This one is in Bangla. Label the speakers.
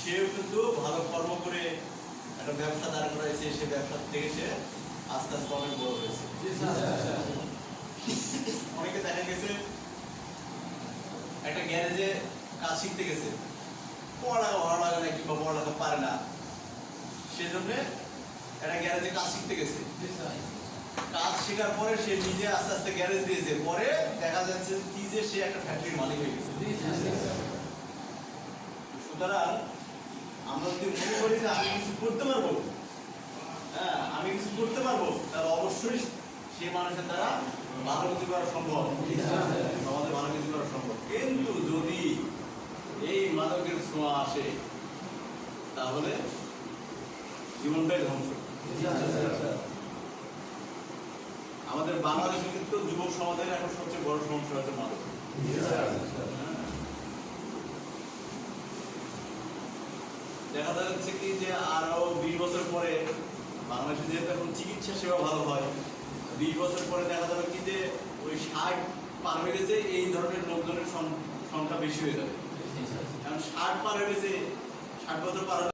Speaker 1: সেও কিন্তু ভালো কর্ম করে একটা ব্যবসা দাঁড় করাইছে, সে ব্যবসা থেকে সে আস্তে আস্তে অনেক বড় হয়েছে। অনেকে দেখা গেছে একটা গ্যারেজে কাজ শিখতে গেছে, পড়ালেখা ভালো লাগে না কিংবা পড়ালেখা পারে না, সেজন্য একটা গ্যারেজে কাজ শিখতে গেছে। কাজ শেখার পরে সে নিজে আস্তে আস্তে গ্যারেজ দিয়েছে, পরে দেখা যাচ্ছে কি যে সে একটা ফ্যাক্টরির মালিক হয়ে গেছে। সুতরাং আমরা যদি মনে করি যে আমি কিছু করতে পারবো, হ্যাঁ আমি কিছু করতে পারবো, তাহলে অবশ্যই সে মানুষের দ্বারা ভালো কিছু করা সম্ভব, আমাদের ভালো কিছু করা সম্ভব। কিন্তু যদি এই মাদকের ছোঁয়া আসে তাহলে জীবনটাই ধ্বংস। আমাদের বাংলাদেশে কিন্তু যুবক সমাজের এখন সবচেয়ে বড় সমস্যা হচ্ছে মাদক। দেখা যাচ্ছে কি যে আরো 20 বছর পরে বাংলাদেশে যেহেতু এখন চিকিৎসা সেবা ভালো হয়, 20 বছর পরে দেখা যাবে কি যে ওই 60 পার হয়ে গেছে এই ধরনের লোকজনের সংখ্যা বেশি হয়ে যাবে। কারণ 60 পার হয়ে গেছে, 60 বছর পার